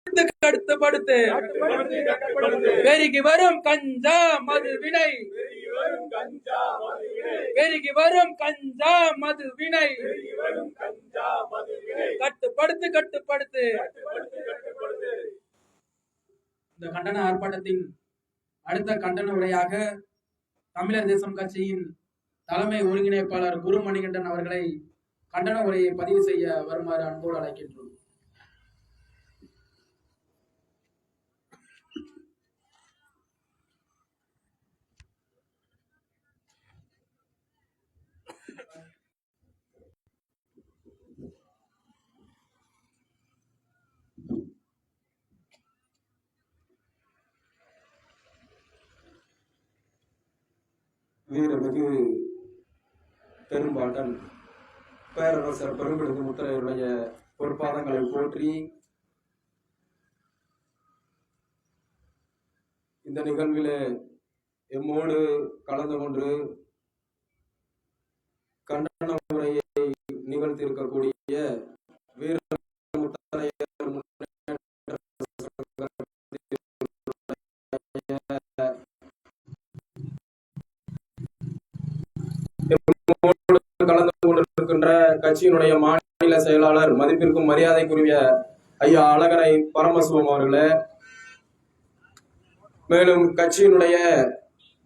கட்டுப்படுத்து பெருகி வரும் கஞ்சா மது வினை பெருகி வரும் கஞ்சா மது வினை கட்டுப்படுத்து கட்டுப்படுத்து. இந்த கண்டன ஆர்ப்பாட்டத்தின் அடுத்த கண்டன உரையாக தமிழர் தேசம் கட்சியின் தலைமை ஒருங்கிணைப்பாளர் குரு மணிகண்டன் அவர்களை கண்டன உரையை பதிவு செய்ய வருமாறு அன்போடு அழைக்கின்றோம். வீரமிகு பெரும்பாட்டன் பேரரசர் பெரும்பிடுகு முத்தரையருடைய பொற்பாதங்களை போற்றி இந்த நிகழ்விலே எம்மோடு கலந்து கொண்டு கண்டன உரையை நிகழ்த்தியிருக்கக்கூடிய வீர கலந்து கொண்டிருக்கின்ற கட்சியினுடைய மாநில செயலாளர் மதிப்பிற்கும் மரியாதைக்குரிய ஐயா அழகரை பரமசிவம் அவர்களே, மேலும் கட்சியினுடைய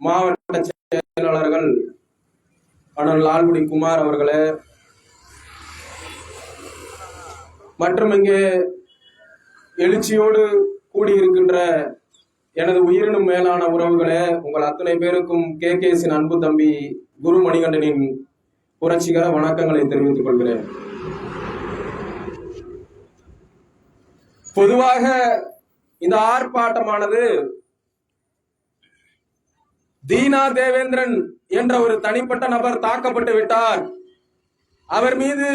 மாவட்ட செயலாளர்கள் அண்ணன் லால்குடி குமார் அவர்களே, மற்றும் இங்கே எழுச்சியோடு கூடியிருக்கின்ற எனது உயிரினும் மேலான உறவுகளே, உங்கள் அத்தனை பேருக்கும் KKS அன்பு தம்பி குரு மணிகண்டனின் புரட்சிகர வணக்கங்களை தெரிவித்துக் கொள்கிறேன். பொதுவாக இந்த ஆர்ப்பாட்டமானது தீனா தேவேந்திரன் என்ற ஒரு தனிப்பட்ட நபர் தாக்கப்பட்டு விட்டார், அவர் மீது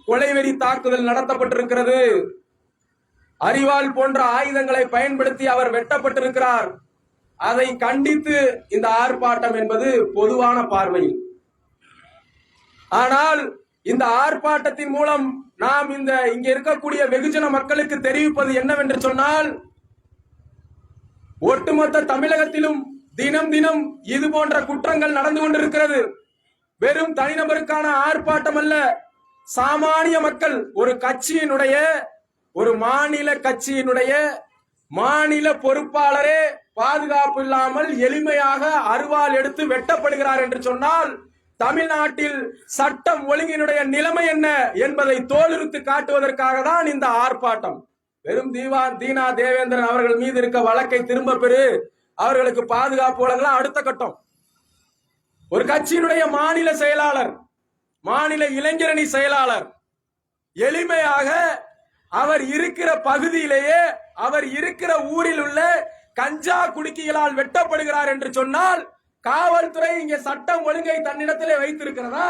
கொலைவெறி தாக்குதல் நடத்தப்பட்டிருக்கிறது, அரிவாள் போன்ற ஆயுதங்களை பயன்படுத்தி அவர் வெட்டப்பட்டிருக்கிறார், அதை கண்டித்து இந்த ஆர்ப்பாட்டம் என்பது பொதுவான பார்வையில். ஆனால் இந்த ஆர்ப்பாட்டத்தின் மூலம் நாம் இங்க இருக்கக்கூடிய வெகுஜன மக்களுக்கு தெரிவிப்பது என்னவென்று சொன்னால், ஒட்டுமொத்த தமிழகத்திலும் தினம் தினம் இது போன்ற குற்றங்கள் நடந்து கொண்டிருக்கிறது. வெறும் தனிநபருக்கான ஆர்ப்பாட்டம் அல்ல, சாமானிய மக்கள் ஒரு கட்சியினுடைய ஒரு மாநில கட்சியினுடைய மாநில பொறுப்பாளரே பாதுகாப்பு இல்லாமல் எளிமையாக அருவாள் எடுத்து வெட்டப்படுகிறார் என்று சொன்னால் தமிழ்நாட்டில் சட்டம் ஒழுங்கினுடைய நிலைமை என்ன என்பதை தோலுரித்து காட்டுவதற்காக தான் இந்த ஆர்ப்பாட்டம். வெறும் தீனா தேவேந்திரன் அவர்கள் மீது இருக்க வழக்கை திரும்ப பெறு, அவர்களுக்கு பாதுகாப்பு வழங்கலாம் அடுத்த கட்டம். ஒரு கட்சியினுடைய மாநில செயலாளர், மாநில இளைஞரணி செயலாளர் எளிமையாக அவர் இருக்கிற பகுதியிலேயே அவர் இருக்கிற ஊரில் உள்ள கஞ்சா குடுக்கிகளால் வெட்டப்படுகிறார் என்று சொன்னால் காவல்துறை இங்கே சட்டம் ஒழுங்கை தன்னிடத்திலே வைத்திருக்கிறதா?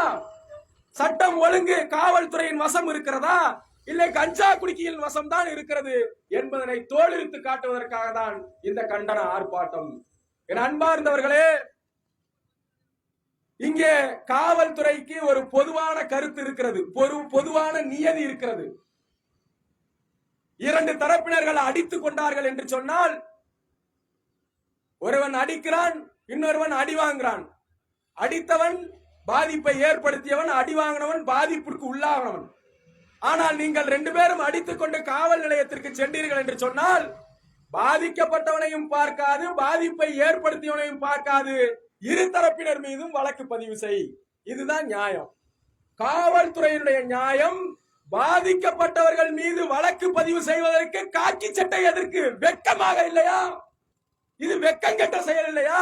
சட்டம் ஒழுங்கு காவல்துறையின் வசம் இருக்கிறதா, இல்லை கஞ்சா குடுக்கியின் வசம் தான் இருக்கிறது என்பதனை தோலுரித்து காட்டுவதற்காக தான் இந்த கண்டன ஆர்ப்பாட்டம். என் அன்பார்ந்தவர்களே, இங்கே காவல்துறைக்கு ஒரு பொதுவான கருத்து இருக்கிறது, பொதுவான நியதி இருக்கிறது. இரண்டு தரப்பினர்கள் அடித்துக் கொண்டார்கள் என்று சொன்னால் ஒருவன் அடிக்கிறான், இன்னொருவன் அடி வாங்குறான். அடித்தவன் பாதிப்பை ஏற்படுத்தியவன், அடி வாங்கினவன் பாதிப்பிற்கு உள்ளாகவன். ஆனால் நீங்கள் ரெண்டு பேரும் அடித்துக் கொண்டு காவல் நிலையத்திற்கு சென்றீர்கள் என்று சொன்னால் பாதிக்கப்பட்டவனையும் பார்க்காது, பாதிப்பை ஏற்படுத்தியவனையும் பார்க்காது, இரு தரப்பினர் மீதும் வழக்கு பதிவு செய். இதுதான் நியாயம். காவல்துறையினுடைய நியாயம் பாதிக்கப்பட்டவர்கள் மீது வழக்கு பதிவு செய்வதற்கு காக்கி சட்டை எதற்கு? வெட்கமாக இல்லையா? இது வெட்கங்கெட்ட செயல் இல்லையா?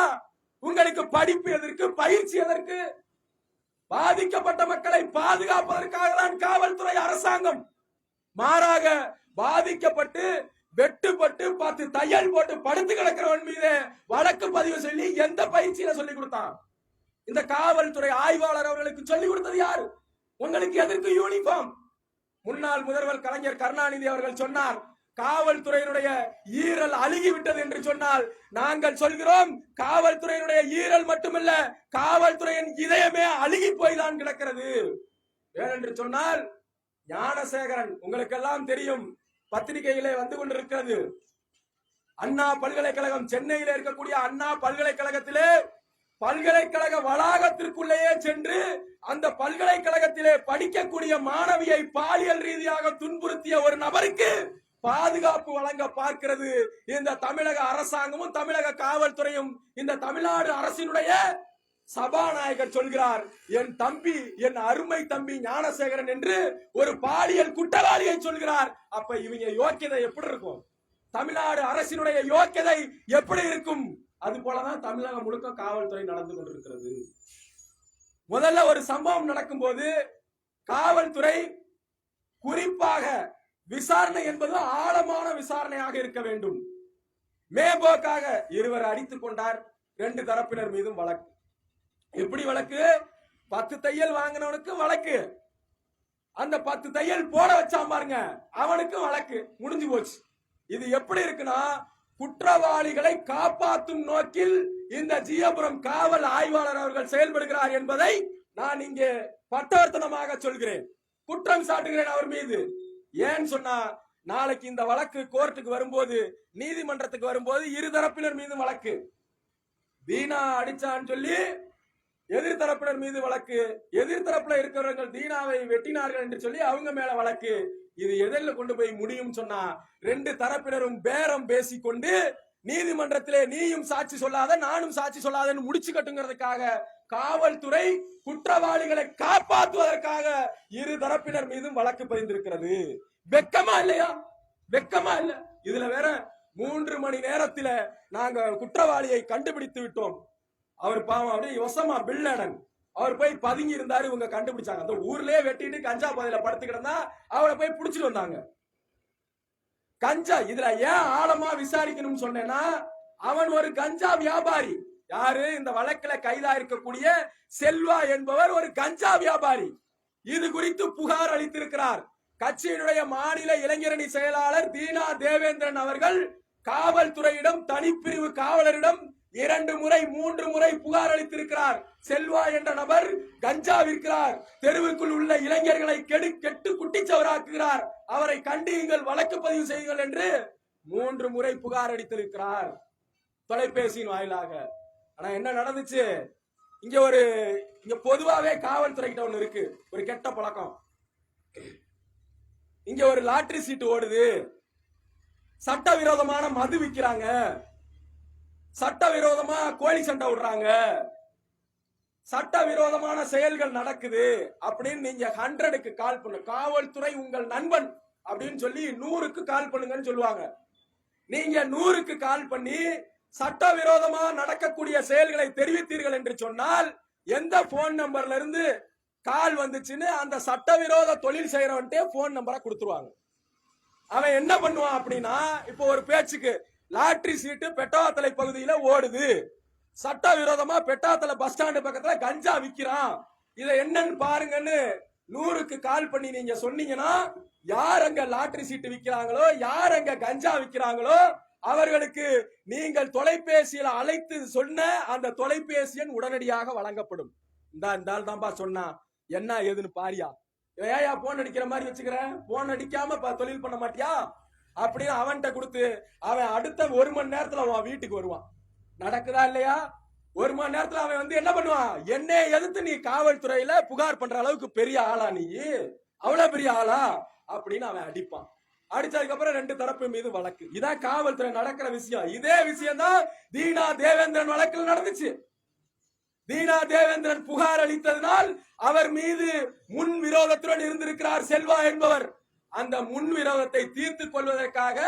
உங்களுக்கு படிப்பு எதற்கு? பயிற்சி எதற்கு? பாதிக்கப்பட்ட மக்களை பாதுகாப்பதற்காக தான் காவல்துறை அரசாங்கம். மாறாக பாதிக்கப்பட்டு வெட்டுப்பட்டு 10 தையல் போட்டு படுத்து கிடக்கிறவன் மீது வழக்கு பதிவு சொல்லி எந்த பயிற்சியில சொல்லி கொடுத்தான்? இந்த காவல்துறை ஆய்வாளர் அவர்களுக்கு சொல்லி கொடுத்தது யாரு? உங்களுக்கு எதற்கு யூனிஃபார்ம்? முன்னாள் முதல்வர் கலைஞர் கருணாநிதி அவர்கள் சொன்னார், காவல்துறையினுடைய ஈரல் அழுகிவிட்டது என்று சொன்னால் நாங்கள் சொல்கிறோம், காவல்துறையினுடைய ஈரல் மட்டுமல்ல, காவல்துறையின் இதயமே அழுகி போய் தான் கிடக்கிறது. ஏனென்று சொன்னால் ஞானசேகரன் உங்களுக்கெல்லாம் தெரியும், பத்திரிகையிலே வந்து கொண்டிருக்கிறது. அண்ணா பல்கலைக்கழகம், சென்னையில இருக்கக்கூடிய அண்ணா பல்கலைக்கழகத்திலே பல்கலைக்கழக வளாகத்திற்குள்ளேயே சென்று அந்த பல்கலைக்கழகத்திலே படிக்கக்கூடிய மாணவியை பாலியல் ரீதியாக துன்புறுத்திய ஒரு நபருக்கு பாதுகாப்பு வழங்க பார்க்கிறது இந்த தமிழக அரசாங்கமும் தமிழக காவல்துறையும். இந்த தமிழ்நாடு அரசினுடைய சபாநாயகர் சொல்கிறார், என் தம்பி, என் அருமை தம்பி ஞானசேகரன் என்று ஒரு பாலியல் குற்றவாளியை சொல்கிறார். அப்ப இவங்க யோக்கியதை எப்படி இருக்கும்? தமிழ்நாடு அரசினுடைய யோக்கியதை எப்படி இருக்கும்? அது போலதான் தமிழகம் முழுக்க காவல்துறை நடந்து கொண்டிருக்கிறது. முதல்ல ஒரு சம்பவம் நடக்கும் போது காவல்துறை குறிப்பாக விசாரணை என்பது ஆழமான விசாரணையாக இருக்க வேண்டும். மேம்போக்காக இருவர் அடித்துக் கொண்டார், 2 தரப்பினர் மீதும் வழக்கு. எப்படி வழக்கு? 10 தையல் வாங்கினவனுக்கு வழக்கு, அந்த 10 தையல் போட வச்சான் பாருங்க அவனுக்கு வழக்கு, முடிஞ்சு போச்சு. இது எப்படி இருக்குன்னா, குற்றவாளிகளை காப்பாற்றும் நோக்கில் இந்த ஜியபுரம் காவல் ஆய்வாளர் அவர்கள் செயல்படுகிறார் என்பதை நான் இங்கே பட்டவர்த்தனமாக சொல்கிறேன், குற்றம் சாட்டுகிறேன் அவர் மீது. ஏன் சொன்னா, நாளைக்கு இந்த வழக்கு கோர்ட்டுக்கு வரும்போது, நீதிமன்றத்துக்கு வரும்போது இருதரப்பினர் மீது வழக்கு. தீனா அடிச்சான்னு சொல்லி எதிர்த்தரப்பினர் மீது வழக்கு, எதிர்த்தரப்புல இருக்கிறவர்கள் தீனாவை வெட்டினார்கள் என்று சொல்லி அவங்க மேல வழக்கு. இது எதிரில் கொண்டு போய் முடியும் சொன்னா, 2 தரப்பினரும் பேரம் பேசிக்கொண்டு நீதிமன்றத்திலே நீயும் சாட்சி சொல்லாத நானும் சாட்சி சொல்லாதன்னு முடிச்சு கட்டுங்கிறதுக்காக காவல்துறை குற்றவாளிகளை காப்பாற்றுவதற்காக இரு தரப்பினர் மீதும் வழக்கு பதிந்திருக்கிறது. வெக்கமா இல்லையா? வெக்கமா இல்ல? இதுல வேற 3 மணி நேரத்துல நாங்க குற்றவாளியை கண்டுபிடித்து விட்டோம். அவர் பாவம் அப்படியே யோசமா பில்லடன் அவர் போய் பதுங்கி இருந்தாரு, இவங்க கண்டுபிடிச்சாங்க. அந்த ஊர்லயே வெட்டிட்டு கஞ்சா பாதையில படுத்து கிடந்தா அவரை போய் புடிச்சிட்டு வந்தாங்க. கஞ்சா இதுல ஏன் ஆழமா விசாரிக்கணும்னு சொன்னேன்னா, அவன் ஒரு கஞ்சா வியாபாரி. யாரு? இந்த வழக்குல கைதா இருக்கக்கூடிய செல்வா என்பவர் ஒரு கஞ்சா வியாபாரி. இது குறித்து புகார் அளித்திருக்கிறார். கட்சியினுடைய மாநில இளைஞரணி செயலாளர் தீனா தேவேந்திரன் அவர்கள் காவல்துறையிடம், தனிப்பிரிவு காவலரிடம் 2 முறை 3 முறை புகார் அளித்திருக்கிறார். செல்வா என்ற நபர் கஞ்சா விற்கிறார், தெருவுக்குள் உள்ள இளைஞர்களை கெட்டு குட்டிச்சவராக்குகிறார், அவரை கண்டியுங்கள், வழக்கு பதிவு செய்யுங்கள் என்று 3 முறை புகார் அளித்திருக்கிறார் தொலைபேசியின் வாயிலாக. ஆனா என்ன நடந்துச்சு? இங்க பொதுவாவே காவல்துறை கிட்ட ஒண்ணு இருக்கு, ஒரு கெட்ட பழக்கம். இங்க ஒரு லாட்டரி சீட்டு ஓடுது, சட்டவிரோதமான மது விற்கிறாங்க, சட்டவிரோதமா கோழி சண்டை விடுறாங்க, சட்டவிரோதமான செயல்கள் நடக்குது அப்படின்னு நீங்க 100க்கு கால் பண்ணு, காவல்துறை உங்கள் நண்பன் அப்படின்னு சொல்லி 100க்கு கால் பண்ணுங்கன்னு சொல்லுவாங்க. நீங்க 100க்கு கால் பண்ணி சட்டவிரோதமா நடக்கக்கூடிய செயல்களை தெரிவித்தீர்கள் என்று சொன்னால், எந்த போன் நம்பர்ல இருந்து கால் வந்துச்சுன்னு அந்த சட்டவிரோத தொழில் செய்யறவன்ட்டே போன் நம்பரை கொடுத்துருவாங்க. அவன் என்ன பண்ணுவான் அப்படின்னா, இப்போ ஒரு பேச்சுக்கு லாட்டரி சீட்டு பெட்டாத்தலை பகுதியில ஓடுது, சட்டவிரோதமா பெட்டாத்தலை பஸ் ஸ்டாண்டு பக்கத்துல கஞ்சா விக்கிறான், இதை என்னன்னு பாருங்கன்னு 100க்கு கால் பண்ணி நீங்க சொன்னீங்கன்னா, யார் அங்க லாட்டரி சீட்டு விக்கிறாங்களோ, யார் அங்க கஞ்சா விக்கிறாங்களோ அவர்களுக்கு நீங்கள் தொலைபேசியில அழைத்து சொன்ன அந்த தொலைபேசி எண் உடனடியாக வழங்கப்படும். இந்த தான்பா சொன்னா என்ன ஏதுன்னு பாரியா, ஏயா போன் அடிக்கிற மாதிரி வச்சுக்கிறேன், போன் அடிக்காம தொழில் பண்ண மாட்டியா அப்படின்னு அவன்கிட்ட கொடுத்து, அவன் அடுத்த 1 மணி நேரத்துல அவன் வீட்டுக்கு வருவான். நடக்குதா இல்லையா? 1 மணி நேரத்துல அவன் என்ன பண்ணுவான், என்னை எதிர்த்து நீ காவல்துறையில புகார் பண்ற அளவுக்கு பெரிய ஆளா, நீ அவ்வளவு பெரிய ஆளா அப்படின்னு அவன் அடிப்பான். அடிச்சதுக்கு அப்புறம் 2 தரப்பு மீது வழக்கு. இதான் காவல்துறை நடக்கிற விஷயம். இதே விஷயம் தான் தீனா தேவேந்திரன் வழக்கில் நடந்துச்சு. தீனா தேவேந்திரன் புகார் அளித்ததனால் அவர் மீது முன் விரோதத்துடன் இருந்திருக்கிறார் செல்வா என்பவர். அந்த முன் விரோதத்தை தீர்த்து கொள்வதற்காக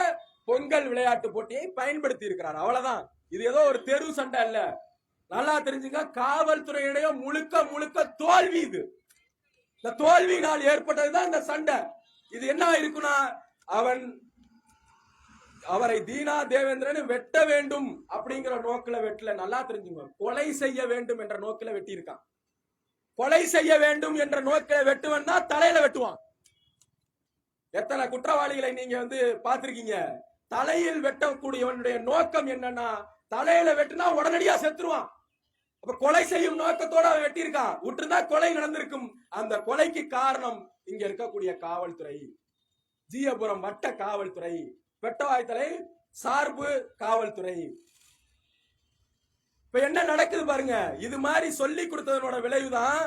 பொங்கல் விளையாட்டு போட்டியை பயன்படுத்தி இருக்கிறார். அவ்வளவுதான். இது ஏதோ ஒரு தெரு சண்டை அல்ல. நல்லா தெரிஞ்சுங்க, காவல்துறையுடைய முழுக்க முழுக்க தோல்வி இது. இந்த தோல்வியினால் ஏற்பட்டதுதான் இந்த சண்டை. இது என்ன இருக்குன்னா, அவரை தீனா தேவேந்திரன் வெட்ட வேண்டும் அப்படிங்கிற நோக்கில வெட்டல. நல்லா தெரிஞ்சுங்க, கொலை செய்ய வேண்டும் என்ற நோக்கில வெட்டி இருக்கான். கொலை செய்ய வேண்டும் என்ற நோக்கில வெட்டுவன் தான் தலையில வெட்டுவான். எத்தனை குற்றவாளிகளை நீங்க பாத்திருக்கீங்க? தலையில் வெட்டக்கூடியவனுடைய நோக்கம் என்னன்னா, தலையில வெட்டினா உடனடியா செத்துருவான். அப்ப கொலை செய்யும் நோக்கத்தோட அவன் வெட்டியிருக்கான். விட்டுருந்தா கொலை நடந்திருக்கும். அந்த கொலைக்கு காரணம் இங்க இருக்கக்கூடிய காவல்துறை. ஜீயபுரம் வட்ட காவல்துறை, பெட்டவாய்த்தலை சார்பு காவல்துறை. இப்ப என்ன நடக்குது பாருங்க. இது மாதிரி சொல்லி கொடுத்ததனோட விளைவுதான்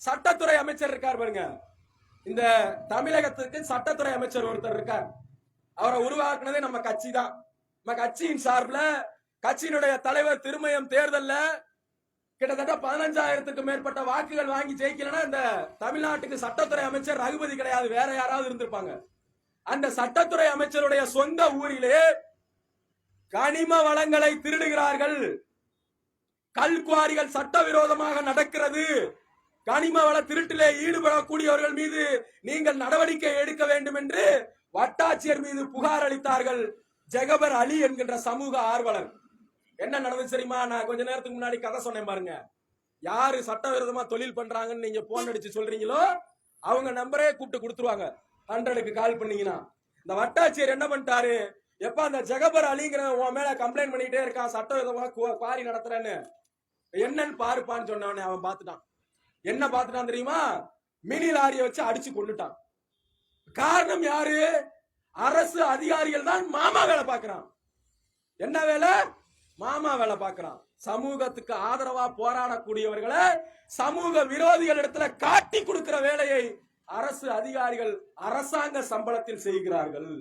சட்டத்துறை அமைச்சர் இருக்கார் பாருங்க. இந்த தமிழகத்துக்கு சட்டத்துறை அமைச்சர் ஒருத்தர் இருக்கார். அவரை உருவாக்குனதே நம்ம கட்சி தான். நம்ம கட்சியின் சார்பில் கட்சியினுடைய தலைவர் திருமயம் தேர்தல்ல கிட்டத்தட்ட 15,000க்கு மேற்பட்ட வாக்குகள் வாங்கி ஜெயிக்கலன்னா இந்த தமிழ்நாட்டுக்கு சட்டத்துறை அமைச்சர் ரகுபதி கிடையாது, வேற யாராவது இருந்திருப்பாங்க. அந்த சட்டத்துறை அமைச்சருடைய சொந்த ஊரிலே கனிம வளங்களை திருடுகிறார்கள், கல்குவாரிகள் சட்டவிரோதமாக நடக்கிறது, கனிம வள திருட்டிலே ஈடுபடக்கூடியவர்கள் மீது நீங்கள் நடவடிக்கை எடுக்க வேண்டும் என்று வட்டாட்சியர் மீது புகார் அளித்தார்கள் ஜெகபர் அலி என்கின்ற சமூக ஆர்வலர். என்ன நடந்துச்சு தெரியுமா? நான் கொஞ்ச நேரத்துக்கு முன்னாடி கதை சொன்னேன் பாருங்க. யாரு சட்டவிரோதமா தொழில் பண்றாங்கன்னு நீங்க போன் அடிச்சு சொல்றீங்களோ அவங்க நம்பரே கூப்பிட்டு கொடுத்துருவாங்க. 100க்கு கால் பண்ணீங்கன்னா இந்த வட்டாட்சியர் என்ன பண்ணிட்டாரு, எப்ப அந்த ஜெகபர் அலிங்கிற உன் மேல கம்ப்ளைண்ட் பண்ணிட்டே இருக்கான், சட்டவிரோதமா குவாரி நடத்துறேன்னு, என்னன்னு பாருப்பான்னு சொன்னவனே அவன் பார்த்துட்டான். என்ன பார்த்துட்டான் தெரியுமா? மினி லாரியை வச்சு அடிச்சு கொண்டுட்டான். காரணம் யாரு? அரசு அதிகாரிகள் தான் மாமா வேலை பார்க்கிறான். என்ன வேலை? மாமா வேலை பார்க்கிறான். சமூகத்துக்கு ஆதரவா போராடக்கூடியவர்களை சமூக விரோதிகள் இடத்துல காட்டி கொடுக்கிற வேலையை அரசு அதிகாரிகள் அரசாங்க சம்பளத்தில் செய்கிறார்கள்.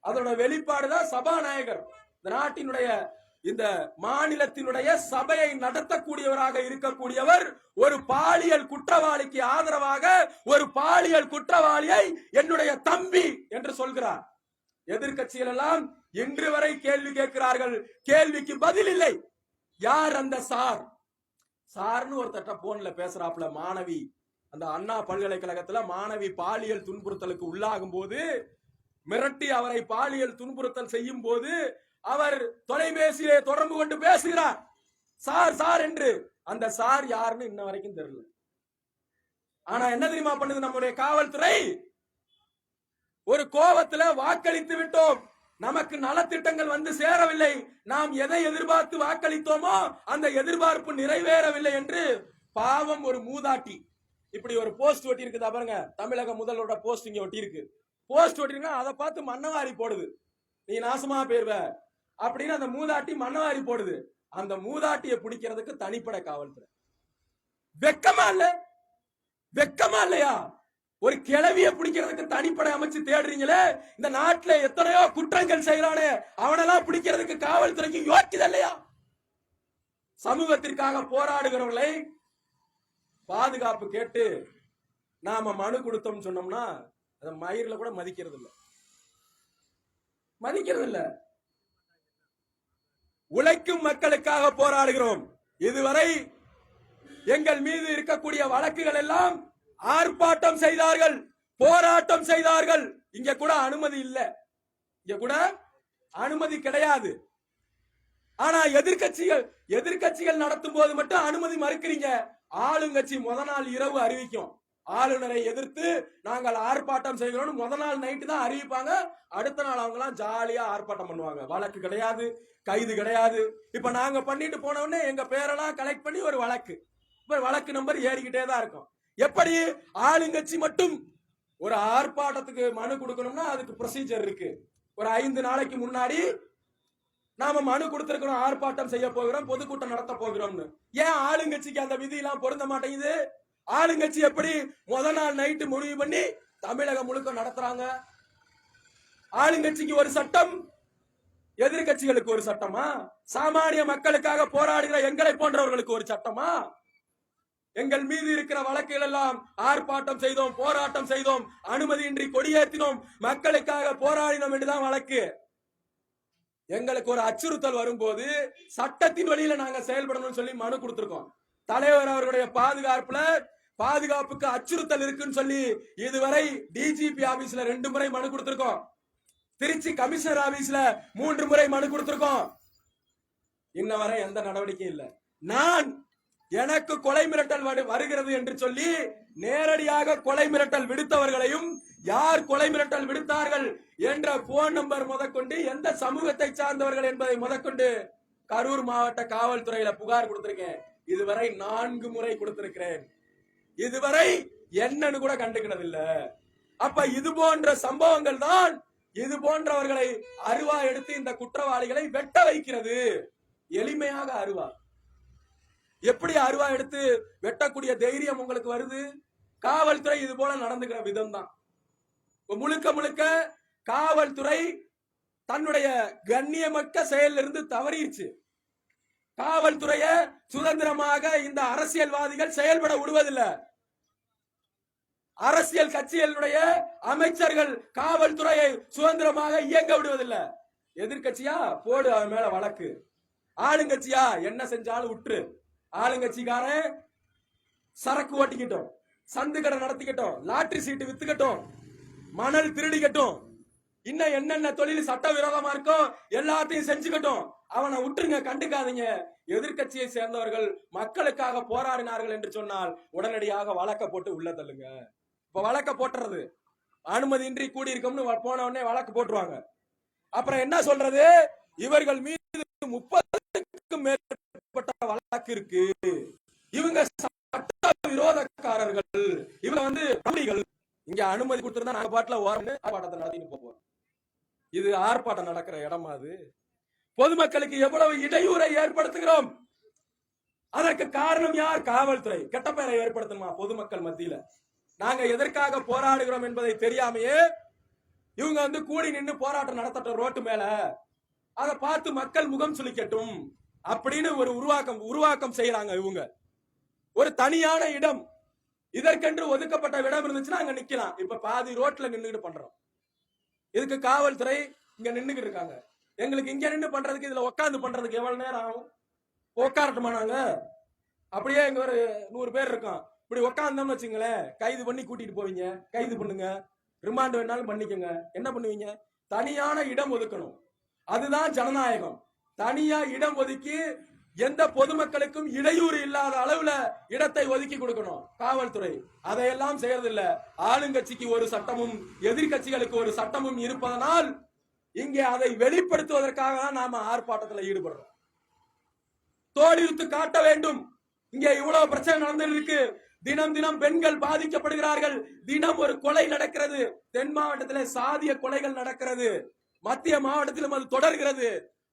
அதோட வெளிப்பாடுதான் சபாநாயகர். இந்த நாட்டினுடைய இந்த மாநிலத்தினுடைய சபையை நடத்தக்கூடியவராக இருக்கக்கூடியவர் ஒரு பாலியல் குற்றவாளிக்கு ஆதரவாக ஒரு பாலியல் குற்றவாளியை என்னுடைய தம்பி என்று சொல்கிறார். எதிர்கட்சிகள் எல்லாம் இன்று வரை கேள்வி கேட்கிறார்கள், கேள்விக்கு பதில் இல்லை. யார் அந்த சார்? சார்னு ஒருத்தட்ட போன்ல பேசுறாப்ல மாணவி, அந்த அண்ணா பல்கலைக்கழகத்துல மாணவி பாலியல் துன்புறுத்தலுக்கு உள்ளாகும் போது மிரட்டி அவரை பாலியல் துன்புறுத்தல் செய்யும் போது அவர் தொலைபேசியிலே தொடர்பு கொண்டு பேசுகிறார் சார் சார் என்று. அந்த சார் யாருன்னு இன்ன வரைக்கும் தெரியல. ஆனா என்ன தெரியுமா பண்ணுது நம்முடைய காவல்துறை? ஒரு கோபத்துல வாக்களித்து விட்டோம், நமக்கு நலத்திட்டங்கள் வந்து சேரவில்லை, நாம் எதை எதிர்பார்த்து வாக்களித்தோமோ அந்த எதிர்பார்ப்பு நிறைவேறவில்லை என்று பாவம் ஒரு மூதாட்டி இப்படி ஒரு போஸ்ட் ஒட்டி இருக்குதா பாருங்க. தமிழக முதல்வரோட போஸ்ட் இங்க ஒட்டி இருக்கு. போஸ்ட் ஒட்டிருக்கா, அதை பார்த்து மண்ணவாரி போடுது, நீ நாசமா போயிருவ அப்படின்னு அந்த மூதாட்டி மண்ணவாரி போடுது. அந்த மூதாட்டியை பிடிக்கிறதுக்கு தனிப்படை காவல்துறை. வெக்கமா இல்ல? வெக்கமா இல்லையா? ஒரு கிளவிய பிடிக்கிறதுக்கு தனிப்படை அமைச்சு தேடுறீங்களே. இந்த நாட்டுல எத்தனையோ குற்றங்கள் செய்யறானே அவனெல்லாம் பிடிக்கிறதுக்கு காவல்துறைக்கு யோக்கியது இல்லையா? சமூகத்திற்காக போராடுகிறவர்களை பாதுகாப்பு கேட்டு நாம மனு கொடுத்தோம் சொன்னோம்னா அதை மயிரில் கூட மதிக்கிறது இல்ல, மதிக்கிறது இல்ல. உழைக்கும் மக்களுக்காக போராடுகிறோம். இதுவரை எங்கள் மீது இருக்கக்கூடிய வழக்குகள் எல்லாம் ஆர்ப்பாட்டம் செய்தார்கள், போராட்டம் செய்தார்கள். இங்க கூட அனுமதி இல்ல, இங்க கூட அனுமதி கிடையாது. ஆனா எதிர்கட்சிகள் நடத்தும் போது மட்டும் அனுமதி மறுக்கிறீங்க. ஆளுங்கட்சி முத நாள் இரவு அறிவிக்கும், ஆளுநரை எதிர்த்து நாங்கள் ஆர்ப்பாட்டம் செய்கிறோம். முத நாள் நைட்டு தான் அறிவிப்பாங்க. அடுத்த நாள் அவங்க எல்லாம் ஜாலியா ஆர்ப்பாட்டம் பண்ணுவாங்க. வழக்கு கிடையாது, கைது கிடையாது. இப்ப நாங்க பண்ணிட்டு போனோடனே எங்க பேரெல்லாம் கலெக்ட் பண்ணி ஒரு வழக்கு, இப்ப வழக்கு நம்பர் ஏறிக்கிட்டே தான் இருக்கும். எப்படி ஆளுங்கட்சி மட்டும் ஒரு ஆர்ப்பாட்டத்துக்கு மனு கொடுக்கணும்னா அதுக்கு ப்ரொசீஜர் இருக்கு. ஒரு 5 நாளைக்கு முன்னாடி நாம மனு கொடுத்திருக்கிறோம், ஆர்ப்பாட்டம் செய்ய போகிறோம், பொதுக்கூட்டம் நடத்த போகிறோம்னு. ஏன் ஆளுங்கட்சிக்கு அந்த விதி எல்லாம் பொருந்த மாட்டேங்குது? ஆளுங்கட்சி எப்படி முத நாள் நைட்டு முடிவு பண்ணி தமிழகம் முழுக்க நடத்துறாங்க? ஆளுங்கட்சிக்கு ஒரு சட்டம், எதிர்கட்சிகளுக்கு ஒரு சட்டமா? சாமானிய மக்களுக்காக போராடுகிற எங்களை போன்றவர்களுக்கு ஒரு சட்டமா? எங்கள் மீது இருக்கிற வழக்குகள் எல்லாம் ஆர்ப்பாட்டம் செய்தோம், போராட்டம் செய்தோம், அனுமதியின்றி கொடியேற்றினோம், மக்களுக்காக போராடினோம் என்றுதான் வழக்கு. எங்களுக்கு ஒரு அச்சுறுத்தல் வரும்போது சட்டத்தின் வழியில நாங்க செயல்படணும்னு சொல்லி மனு கொடுத்திருக்கோம். தலைவர் அவர்களுடைய பாதுகாப்புக்கு அச்சுறுத்தல் இருக்குன்னு சொல்லி இதுவரை டிஜிபி ஆபீஸ்ல 2 முறை மனு கொடுத்திருக்கோம். திருச்சி கமிஷனர் ஆபீஸ்ல 3 முறை மனு கொடுத்திருக்கோம். இன்ன வரை எந்த நடவடிக்கையும் இல்லை. நான் எனக்கு கொலை மிரட்டல் வருகிறது என்று சொல்லி நேரடியாக கொலை மிரட்டல் விடுத்தவர்களையும் யார் கொலை மிரட்டல் விடுத்தார்கள் என்ற போன் நம்பர் முதற்கொண்டு எந்த சமூகத்தை சார்ந்தவர்கள் என்பதை முதற்கொண்டு கரூர் மாவட்ட காவல்துறையில புகார் கொடுத்திருக்கேன். இதுவரை 4 முறை கொடுத்திருக்கிறேன். இதுவரை என்னன்னு கூட கண்டுக்கிறது இல்ல. அப்ப இது போன்ற சம்பவங்கள் தான் இது போன்றவர்களை அருவா எடுத்து இந்த குற்றவாளிகளை வெட்ட வைக்கிறது. எளிமையாக அருவா. எப்படி அருவா எடுத்து வெட்டக்கூடிய தைரியம் உங்களுக்கு வருது? காவல்துறை இது போல நடந்துக்கிற விதம் தான். முழுக்க முழுக்க காவல்துறை தன்னுடைய கண்ணியமற்ற செயலிலிருந்து தவறிடுச்சு. காவல்துறைய சுதந்திரமாக இந்த அரசியல்வாதிகள் செயல்பட விடுவதில்லை. அரசியல் கட்சிகளுடைய அமைச்சர்கள் காவல்துறையை சுதந்திரமாக இயங்க விடுவதில்லை. எதிர்கட்சியா போடு அவன் மேல வழக்கு, ஆளுங்கட்சியா என்ன செஞ்சாலும் விட்டுரு. ஆளுங்கட்சிக்காரன் சரக்கு ஓட்டிக்கிட்டோம், சந்து கடை நடத்திக்கிட்டோம், லாட்டரி சீட்டு வித்துக்கட்டும், மணல் திருடிக்கட்டும், இன்னும் என்னென்ன தொழில் சட்டவிரோதமா இருக்கோ எல்லாத்தையும் செஞ்சுக்கட்டும், அவனை விட்டுருங்க, கண்டுக்காதீங்க. எதிர்கட்சியை சேர்ந்தவர்கள் மக்களுக்காக போராடினார்கள் என்று சொன்னால் உடனடியாக வழக்க போட்டு உள்ள தள்ளுங்க. இப்ப வழக்க போட்டுறது அனுமதியின்றி கூடியிருக்கும்னு போன உடனே வழக்கு போட்டுருவாங்க. அப்புறம் என்ன சொல்றது? இவர்கள் மீது 30க்கும் மேற்பட்ட வழக்கு இருக்கு, இவங்க சட்ட விரோதக்காரர்கள், இவங்க ரவுடிகள். இங்க அனுமதி கொடுத்திருந்தா நாங்க பாட்டுல ஆர்ப்பாட்டத்தை நடத்திட்டு போவோம். இது ஆர்ப்பாட்டம் நடக்கிற இடமா? அது பொதுமக்களுக்கு எவ்வளவு இடையூறை ஏற்படுத்துகிறோம். அதற்கு காரணம் யார்? காவல்துறை. கெட்ட பெயரை ஏற்படுத்தணுமா பொதுமக்கள் மத்தியில? நாங்க எதற்காக போராடுகிறோம் என்பதை தெரியாமையே இவங்க கூடி நின்று போராட்டம் நடத்தட்டும் ரோட்டு மேல, அதை பார்த்து மக்கள் முகம் சுளிக்கட்டும் அப்படின்னு ஒரு உருவாக்கம் செய்யறாங்க. இவங்க ஒரு தனியான இடம், இதற்கென்று ஒதுக்கப்பட்ட இடம் இருந்துச்சுன்னா அங்க நிக்கலாம். இப்ப பாதி ரோட்ல நின்றுட்டு பண்றோம். இதுக்கு காவல்துறை இங்க நின்னுகிட்டு இருக்காங்க. எங்களுக்கு இங்க நின்று பண்றதுக்கு இதுல உட்காந்து பண்றதுக்கு எவ்வளவு நேரம் ஆகும்? உட்காரட்டுமா? நாங்க அப்படியே இங்க ஒரு 100 பேர் இருக்கோம், இப்படி உட்காந்தோம்னு வச்சுங்களேன், கைது பண்ணி கூட்டிட்டு போவீங்க. கைது பண்ணுங்க, ரிமாண்ட் வேணாலும் பண்ணிக்கங்க. என்ன பண்ணுவீங்க? தனியான இடம் ஒதுக்கணும். அதுதான் ஜனநாயகம். தனியா இடம் ஒதுக்கி எந்த பொதுமக்களுக்கும் இடையூறு இல்லாத அளவுல இடத்தை ஒதுக்கி கொடுக்கணும் காவல்துறை. அதையெல்லாம் செய்யறதில்ல. ஆளுங்கட்சிக்கு ஒரு சட்டமும் எதிர்கட்சிகளுக்கு ஒரு சட்டமும் இருப்பதனால் இங்கே அதை வெளிப்படுத்துவதற்காக தான் நாம ஆர்ப்பாட்டத்தில் ஈடுபடுறோம். தோலுரித்து காட்ட வேண்டும். இங்க இவ்வளவு பிரச்சனை நடந்துட்டு இருக்கு. தினம் தினம் பெண்கள் பாதிக்கப்படுகிறார்கள். தினம் ஒரு கொலை நடக்கிறது. தென் மாவட்டத்திலே சாதிய கொலைகள் நடக்கிறது. மத்திய மாவட்டத்திலும் அது தொடர்கிறது.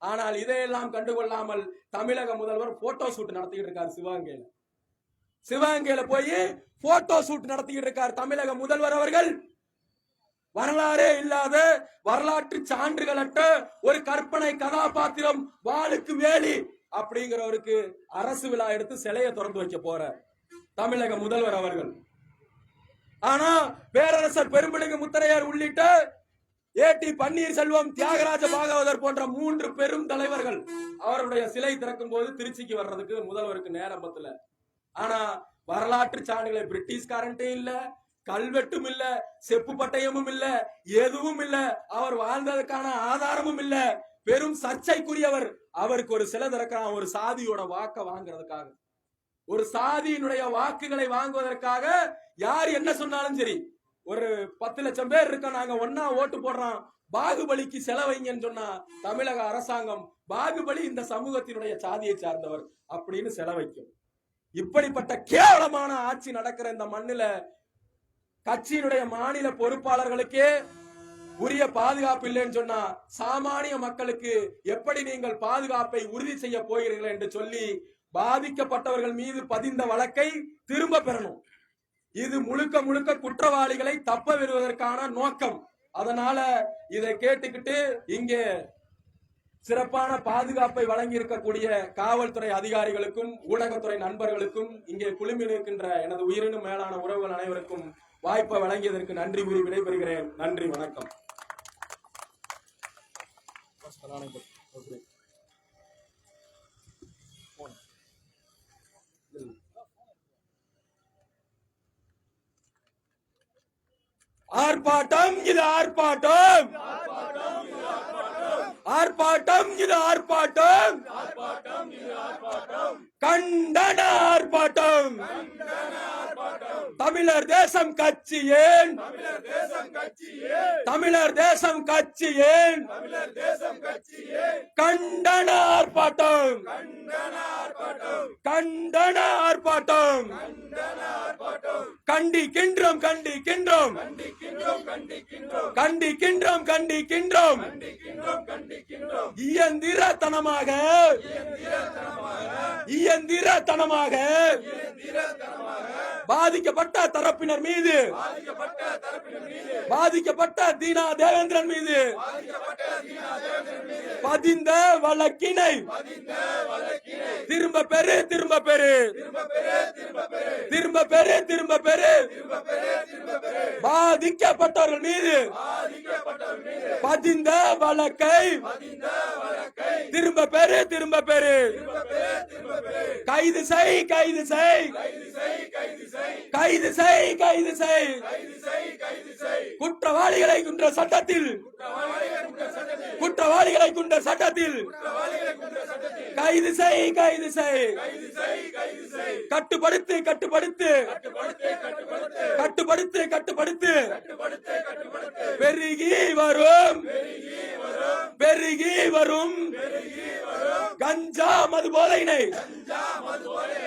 ஆனால் இதையெல்லாம் கண்டுகொள்ளாமல் தமிழக முதல்வர் போட்டோ ஷூட் நடத்திக்கிட்டு இருக்காரு. சிவகங்கையில போய் போட்டோ ஷூட் நடத்திக்கிட்டு இருக்கார் தமிழக முதல்வர் அவர்கள். வரலாறே இல்லாத, வரலாற்று சான்றுகளற்ற ஒரு கற்பனை கதாபாத்திரம் வாளுக்கு வேலி அப்படிங்கிறவருக்கு அரசு விழா எடுத்து சிலையை திறந்து வைக்க போற தமிழக முதல்வர் அவர்கள். ஆனா பேரரசர் பெரும்பிடுகு முத்தரையர் உள்ளிட்ட ஏடி பன்னீர்செல்வம், தியாகராஜ பாகவதர் போன்ற 3 பெரும் தலைவர்கள் அவருடைய சிலை திறக்கும் போது திருச்சிக்கு வர்றதுக்கு முதல்வருக்கு நேரம் பத்தல. ஆனா வரலாற்று சான்றுகளை பிரிட்டிஷ்காரன்ட்டே இல்ல, கல்வெட்டும் இல்ல, செப்பு பட்டயமும் இல்ல, எதுவும் இல்ல, அவர் வாழ்ந்ததுக்கான ஆதாரமும் இல்ல. பெரும் சர்ச்சைக்குரியவர். அவருக்கு ஒரு சிலை திறக்கிறான், ஒரு சாதியோட வாக்க வாங்குறதுக்காக, ஒரு சாதியினுடைய வாக்குகளை வாங்குவதற்காக. யார் என்ன சொன்னாலும் சரி, ஒரு 10 லட்சம் பேர் இருக்க, நாங்க ஒன்னா ஓட்டு போடுறோம், பாகுபலிக்கு செலவைங்கன்னு சொன்னா தமிழக அரசாங்கம் பாகுபலி இந்த சமூகத்தினுடைய சாதியை சார்ந்தவர் அப்படின்னு செலவைக்கும். இப்படிப்பட்ட கேவலமான ஆட்சி நடக்கிற இந்த மண்ணில கட்சியினுடைய மாநில பொறுப்பாளர்களுக்கே உரிய பாதுகாப்பு இல்லைன்னு சொன்னா சாமானிய மக்களுக்கு எப்படி நீங்கள் பாதுகாப்பை உறுதி செய்ய போகிறீர்கள் என்று சொல்லி பாதிக்கப்பட்டவர்கள் மீது பதிந்த வழக்கை திரும்ப பெறணும். இது முழுக்க முழுக்க குற்றவாளிகளை தப்ப விடுவதற்கான நோக்கம். அதனால இதை கேட்டுக்கிட்டு இங்கே சிறப்பான பாதுகாப்பை வழங்கி இருக்கக்கூடிய காவல்துறை அதிகாரிகளுக்கும் ஊடகத்துறை நண்பர்களுக்கும் இங்கே குழுமி இருக்கின்ற எனது உயிரினும் மேலான உறவுகள் அனைவருக்கும் வாய்ப்பை வழங்கியதற்கு நன்றி கூறி விடைபெறுகிறேன். நன்றி, வணக்கம். ஆர்ப்பாட்டம், இது ஆர்ப்பாட்டம், ஆர்ப்பாட்டம், இது ஆர்ப்பாட்டம், கண்டன ஆர்ப்பாட்டம். தமிழர் தேசம் கட்சி ஏன், தமிழர் தேசம் கட்சி ஏன், கண்டன ஆர்ப்பாட்டம், கண்டன ஆர்ப்பாட்டம், கண்டி கண்டிக்கின்றோம் கண்டிக்கின்றோம் கண்டிக்கின்றோம் கண்டிக்கின்றோம் இயந்திரத்தனமாக பாதிக்கப்பட்ட தரப்பினர் மீது பாதிக்கப்பட்ட தீனா தேவேந்திரன் மீது பதிந்த வழக்கினை திரும்ப பெறு திரும்ப பெறு திரும்ப பெறு திரும்ப பெறு பாதிக்கப்பட்டவர்கள் மீது பதிந்த வழக்கை திரும்ப பெறு திரும்ப பெறு கைது செய் கைது செய் கைது செய் கைது செய் குற்றவாளிகளை குன்ற சட்டத்தில் குற்றவாளிகளை குன்ற சட்டத்தில் கைது செய் கைது செய் கட்டுப்படுத்து கட்டுப்படுத்து கட்டுப்படுத்து கட்டுப்படுத்து பெருகி வரும் பெருகி வரும் கஞ்சா மது போதையினை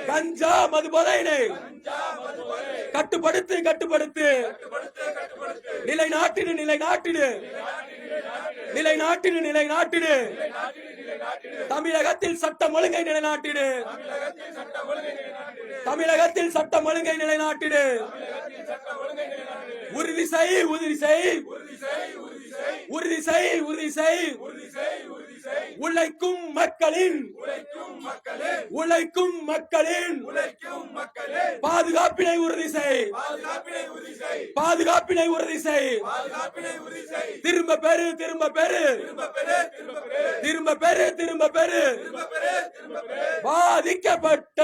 கஞ்சா மது போதையினை கட்டுப்படுத்து கட்டுப்படுத்து நிலைநாட்டிடு நிலைநாட்டிடு நிலைநாட்டிடு நிலைநாட்டிடு தமிழகத்தில் சட்டம் ஒழுங்கை நிலைநாட்டிடு தமிழகத்தில் சட்டம் ஒழுங்கை நிலைநாட்டிடு உறுதி செய் உறுதி செய் உறுதி செய் உறுதி செய் உழைக்கும் மக்களின் உழைக்கும் மக்களின் பாதுகாப்பினை உறுதி செய் பாதுகாப்பினை உறுதி செய் திரும்ப பெறு திரும்ப பெறு திரும்ப பெறு திரும்ப பெறு பாதிக்கப்பட்ட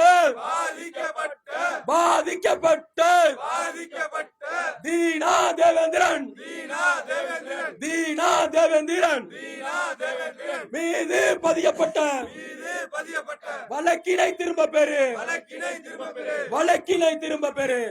பாதிக்கப்பட்ட தீனா தேவேந்திரன் தீனா தேவேந்திரன் மீது பதியப்பட்ட வழக்கினை திரும்ப பெறு வழக்கினை திரும்ப பெறு